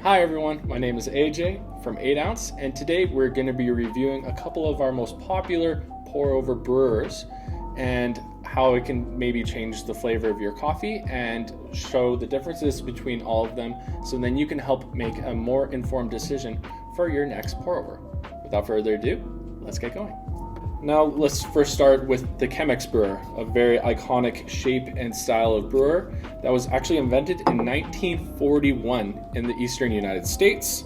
Hi everyone, my name is AJ from 8 Ounce, and today we're going to be reviewing a couple of our most popular pour-over brewers and how it can maybe change the flavor of your coffee and show the differences between all of them, so then you can help make a more informed decision for your next pour-over. Without further ado, let's get going. Now let's first start with the Chemex brewer, a very iconic shape and style of brewer that was actually invented in 1941 in the eastern United States.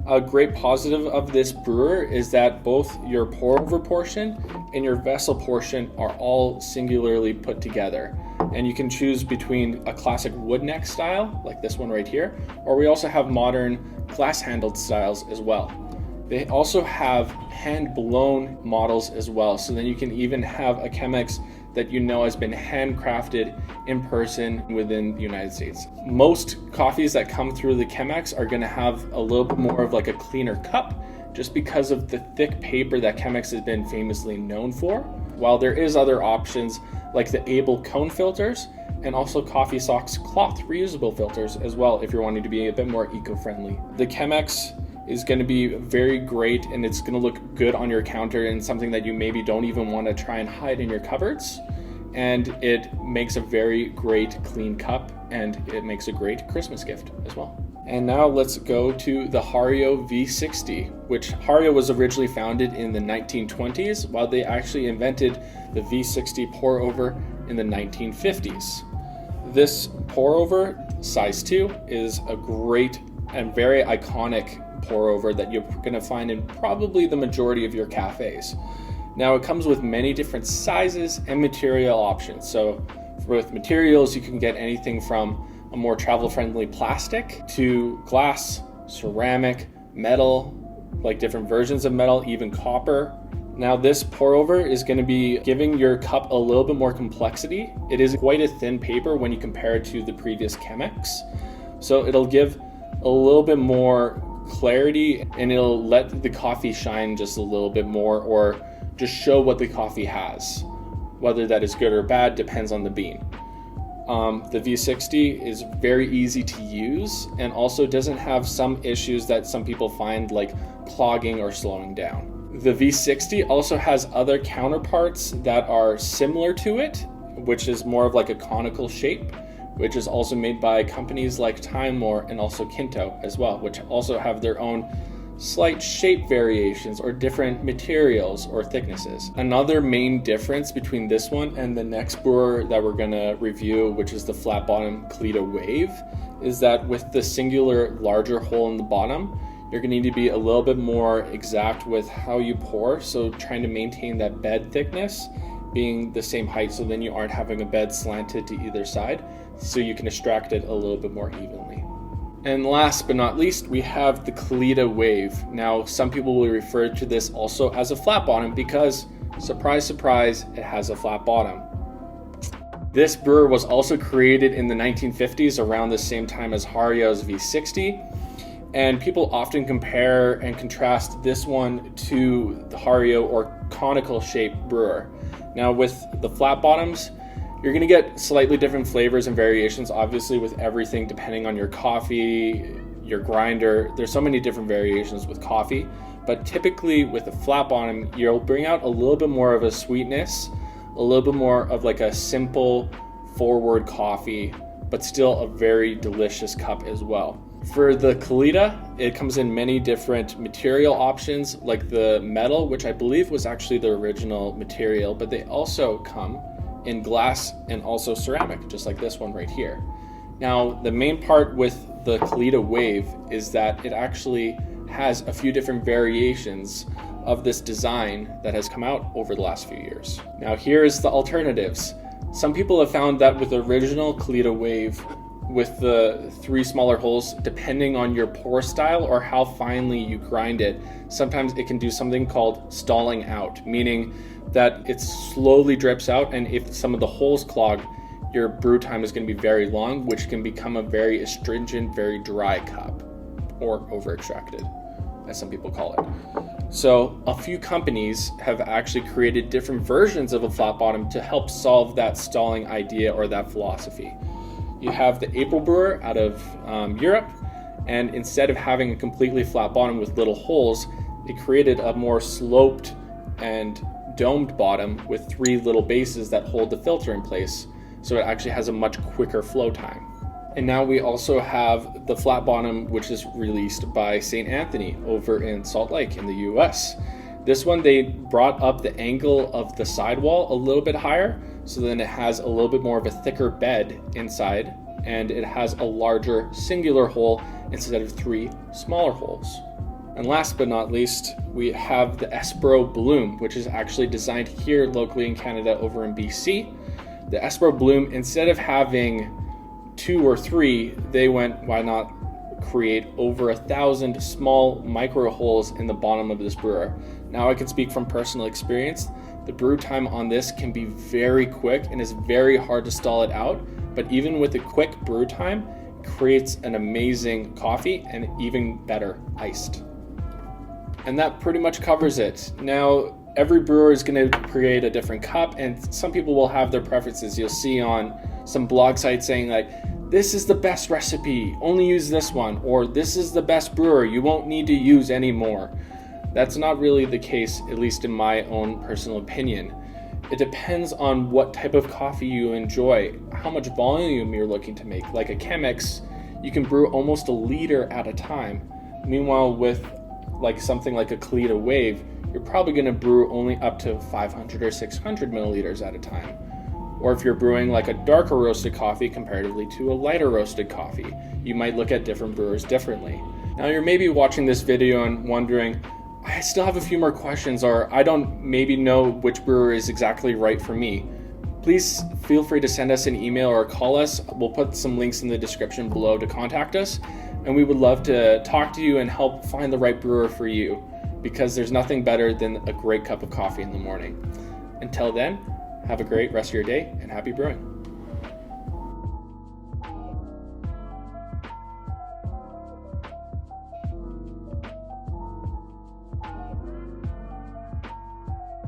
A great positive of this brewer is that both your pour-over portion and your vessel portion are all singularly put together. And you can choose between a classic wood neck style, like this one right here, or we also have modern glass-handled styles as well. They also have hand-blown models as well, so then you can even have a Chemex that you know has been handcrafted in person within the United States. Most coffees that come through the Chemex are going to have a little bit more of like a cleaner cup, just because of the thick paper that Chemex has been famously known for. While there is other options like the Able cone filters and also Coffee Sock's cloth reusable filters as well, if you're wanting to be a bit more eco-friendly. The Chemex is going to be very great, and it's going to look good on your counter and something that you maybe don't even want to try and hide in your cupboards. And it makes a very great clean cup, and it makes a great Christmas gift as well. And now let's go to the Hario V60, which Hario was originally founded in the 1920s, while they actually invented the V60 pour-over in the 1950s. This pour-over, size 2, is a great and very iconic pour-over that you're going to find in probably the majority of your cafes. Now it comes with many different sizes and material options. So with materials, you can get anything from a more travel-friendly plastic to glass, ceramic, metal, like different versions of metal, even copper. Now this pour-over is going to be giving your cup a little bit more complexity. It is quite a thin paper when you compare it to the previous Chemex. So it'll give a little bit more clarity, and it'll let the coffee shine just a little bit more, or just show what the coffee has. Whether that is good or bad depends on the bean. The V60 is very easy to use and also doesn't have some issues that some people find, like clogging or slowing down. The V60 also has other counterparts that are similar to it, which is more of like a conical shape, which is also made by companies like Timor and also Kinto as well, which also have their own slight shape variations or different materials or thicknesses. Another main difference between this one and the next brewer that we're going to review, which is the flat bottom Kalita Wave, is that with the singular larger hole in the bottom, you're going to need to be a little bit more exact with how you pour, so trying to maintain that bed thickness being the same height, so then you aren't having a bed slanted to either side, so you can extract it a little bit more evenly. And last but not least, we have the Kalita Wave. Now, some people will refer to this also as a flat bottom because, surprise, surprise, it has a flat bottom. This brewer was also created in the 1950s, around the same time as Hario's V60. And people often compare and contrast this one to the Hario or conical shaped brewer. Now with the flat bottoms, you're going to get slightly different flavors and variations, obviously with everything depending on your coffee, your grinder. There's so many different variations with coffee, but typically with a flat bottom, you'll bring out a little bit more of a sweetness, a little bit more of like a simple forward coffee, but still a very delicious cup as well. For the Kalita, it comes in many different material options, like the metal, which I believe was actually the original material, but they also come in glass and also ceramic, just like this one right here. Now, the main part with the Kalita Wave is that it actually has a few different variations of this design that has come out over the last few years. Now, here's the alternatives. Some people have found that with the original Kalita Wave, with the 3 smaller holes, depending on your pour style or how finely you grind it, sometimes it can do something called stalling out, meaning that it slowly drips out, and if some of the holes clog, your brew time is going to be very long, which can become a very astringent, very dry cup, or over extracted, as some people call it. So a few companies have actually created different versions of a flat bottom to help solve that stalling idea or that philosophy. You have the April brewer out of Europe, And instead of having a completely flat bottom with little holes, they created a more sloped and domed bottom with 3 little bases that hold the filter in place. So it actually has a much quicker flow time. And now we also have the flat bottom, which is released by St. Anthony over in Salt Lake in the US. This one, they brought up the angle of the sidewall a little bit higher, so then it has a little bit more of a thicker bed inside, and it has a larger singular hole instead of 3 smaller holes. And last but not least, we have the Espero Bloom, which is actually designed here locally in Canada over in BC. The Espero Bloom, instead of having 2 or 3, they went, why not create over 1,000 small micro holes in the bottom of this brewer. Now I can speak from personal experience. The brew time on this can be very quick and it's very hard to stall it out, but even with a quick brew time, it creates an amazing coffee and even better iced. And that pretty much covers it. Now, every brewer is going to create a different cup, and some people will have their preferences. You'll see on some blog sites saying like, this is the best recipe, only use this one, or this is the best brewer, you won't need to use any more. That's not really the case, at least in my own personal opinion. It depends on what type of coffee you enjoy, how much volume you're looking to make. Like a Chemex, you can brew almost a liter at a time. Meanwhile, with like something like a Kalita Wave, you're probably going to brew only up to 500 or 600 milliliters at a time. Or if you're brewing like a darker roasted coffee comparatively to a lighter roasted coffee, you might look at different brewers differently. Now you're maybe watching this video and wondering, I still have a few more questions, or I don't maybe know which brewer is exactly right for me. Please feel free to send us an email or call us. We'll put some links in the description below to contact us, and we would love to talk to you and help find the right brewer for you, because there's nothing better than a great cup of coffee in the morning. Until then, have a great rest of your day and happy brewing.